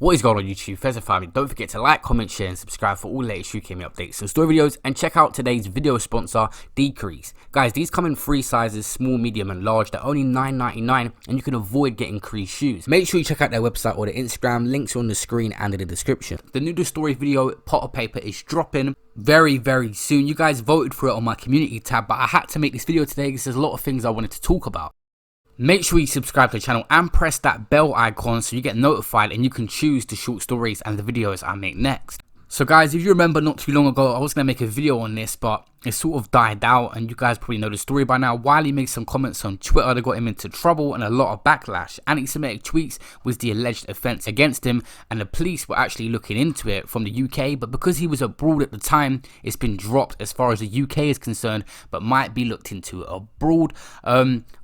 What is going on YouTube, Fesify? Don't forget to like, comment, share and subscribe for all the latest UK updates and story videos, and check out today's video sponsor, Digga. Guys, these come in 3 sizes, small, medium and large. They're only $9.99 and you can avoid getting creased shoes. Make sure you check out their website or their Instagram, links are on the screen and in the description. The new story video, pot of paper, is dropping very soon. You guys voted for it on my community tab, but I had to make this video today because there's a lot of things I wanted to talk about. Make sure you subscribe to the channel and press that bell icon so you get notified and you can choose the short stories and the videos I make next. So guys, if you remember not too long ago, I was going to make a video on this, but it sort of died out, and you guys probably know the story by now. Wiley made some comments on Twitter that got him into trouble and a lot of backlash. Anti-Semitic tweets was the alleged offence against him, and the police were actually looking into it from the UK, but because he was abroad at the time, it's been dropped as far as the UK is concerned, but might be looked into abroad.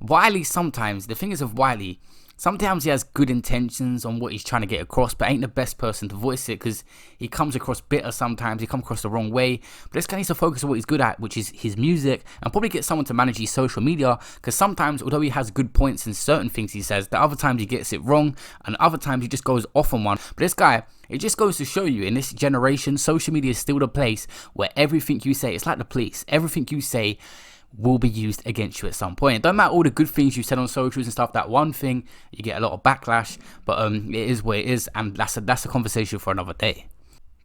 Wiley sometimes, the thing is of Wiley, sometimes he has good intentions on what he's trying to get across, but ain't the best person to voice it because he comes across bitter sometimes, he comes across the wrong way. But this guy needs to focus on what he's good at, which is his music, and probably get someone to manage his social media, because sometimes, although he has good points in certain things he says, the other times he gets it wrong, and other times he just goes off on one. But this guy, it just goes to show you, in this generation, social media is still the place where everything you say, it's like the police, everything you say will be used against you at some point. It don't matter all the good things you said on socials and stuff, that one thing, you get a lot of backlash, but it is what it is, and that's a conversation for another day.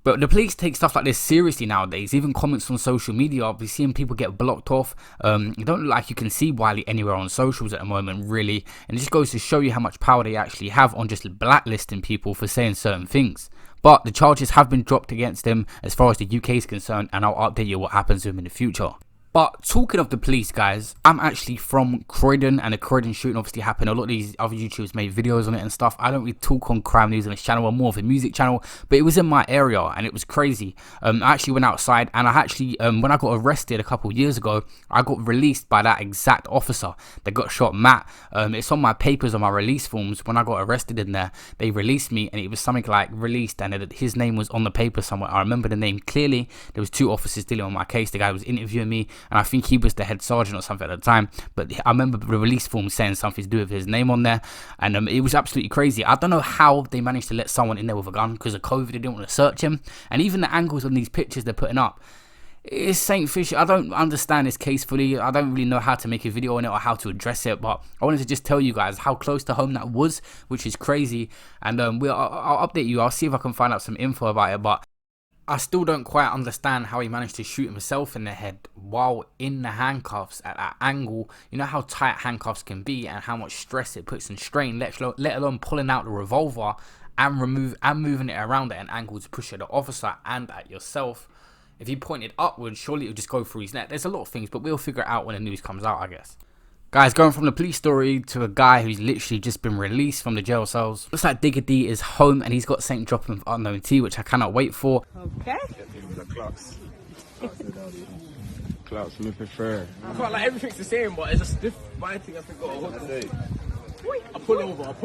But the police take stuff like this seriously nowadays. Even comments on social media, we're seeing people get blocked off. It don't look like you can see Wiley anywhere on socials at the moment, really, and it just goes to show you how much power they actually have on just blacklisting people for saying certain things. But the charges have been dropped against him as far as the UK is concerned, and I'll update you what happens to him in the future. But talking of the police, guys, I'm actually from Croydon, and the Croydon shooting obviously happened. A lot of these other YouTubers made videos on it and stuff. I don't really talk on crime news on this channel. I'm more of a music channel, but it was in my area and it was crazy. I actually went outside, and I actually, when I got arrested a couple of years ago, I got released by that exact officer that got shot, Matt. It's on my papers, on my release forms. When I got arrested in there, they released me, and it was something like released, and his name was on the paper somewhere. I remember the name clearly. There was 2 officers dealing with my case. The guy was interviewing me, and I think he was the head sergeant or something at the time, but I remember the release form saying something to do with his name on there, and it was absolutely crazy. I don't know how they managed to let someone in there with a gun because of COVID. They didn't want to search him, and even the angles on these pictures they're putting up, it's Saint Fish. I don't understand this case fully. I don't really know how to make a video on it or how to address it, but I wanted to just tell you guys how close to home that was, which is crazy. And I'll update you. I'll see if I can find out some info about it, but I still don't quite understand how he managed to shoot himself in the head while in the handcuffs at that angle. You know how tight handcuffs can be and how much stress it puts and strain, let alone pulling out the revolver and moving it around at an angle to push at the officer and at yourself. If he pointed upwards, surely it would just go through his neck. There's a lot of things, but we'll figure it out when the news comes out, I guess. Guys, going from the police story to a guy who's literally just been released from the jail cells. Looks like Digga is home, and he's got something dropping with unknown T, which I cannot wait for. Okay. Clouds, me prefer. I can't, like, everything's the same, but it's just this my thing. I forgot. I pull over.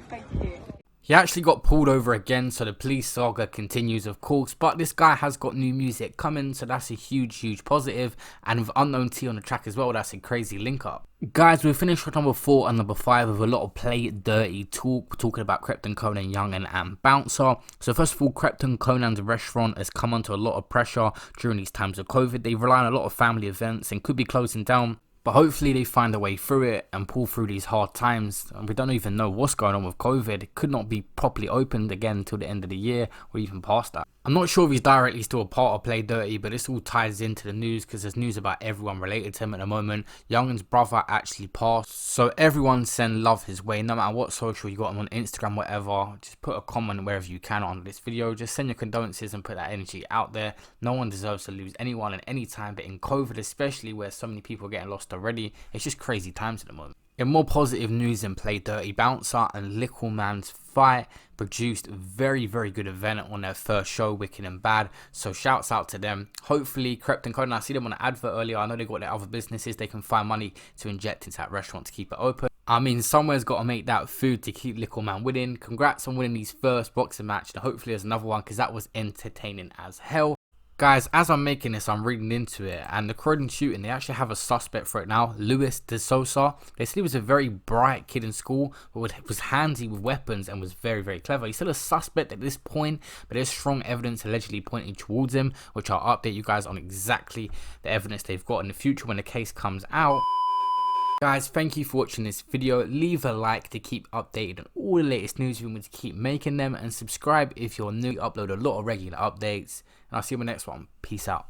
Thank you. He actually got pulled over again, so the police saga continues, of course, but this guy has got new music coming, so that's a huge positive, and with unknown T on the track as well, that's a crazy link up. Guys, we finished with number 4 and number 5 with a lot of play dirty talk, talking about Croydon, Conan, Young and Bouncer. So first of all, Croydon Conan's restaurant has come under a lot of pressure during these times of COVID. They rely on a lot of family events and could be closing down, but hopefully they find a way through it and pull through these hard times. And we don't even know what's going on with COVID. It could not be properly opened again until the end of the year or even past that. I'm not sure if he's directly still a part of Play Dirty, but this all ties into the news because there's news about everyone related to him at the moment. Young's brother actually passed, so everyone send love his way. No matter what social you got him on, Instagram, whatever, just put a comment wherever you can on this video. Just send your condolences and put that energy out there. No one deserves to lose anyone at any time, but in COVID especially, where so many people are getting lost already, it's just crazy times at the moment. In more positive news than Play Dirty, Bouncer and Little Man's Fight produced a very good event on their first show, Wicked and Bad, so shouts out to them. Hopefully Croydon Conan, I see them on an advert earlier, I know they got their other businesses, they can find money to inject into that restaurant to keep it open. I mean, somewhere's got to make that food to keep Little Man winning. Congrats on winning his first boxing match, and hopefully there's another one because that was entertaining as hell. Guys, as I'm making this, I'm reading into it, and the Croydon shooting, they actually have a suspect for it now, Lewis De Sosa. They said he was a very bright kid in school, but was handy with weapons and was very, very clever. He's still a suspect at this point, but there's strong evidence allegedly pointing towards him, which I'll update you guys on exactly the evidence they've got in the future when the case comes out. Guys, thank you for watching this video. Leave a like to keep updated on all the latest news. We want to keep making them, and subscribe if you're new. We upload a lot of regular updates, and I'll see you in the next one. Peace out.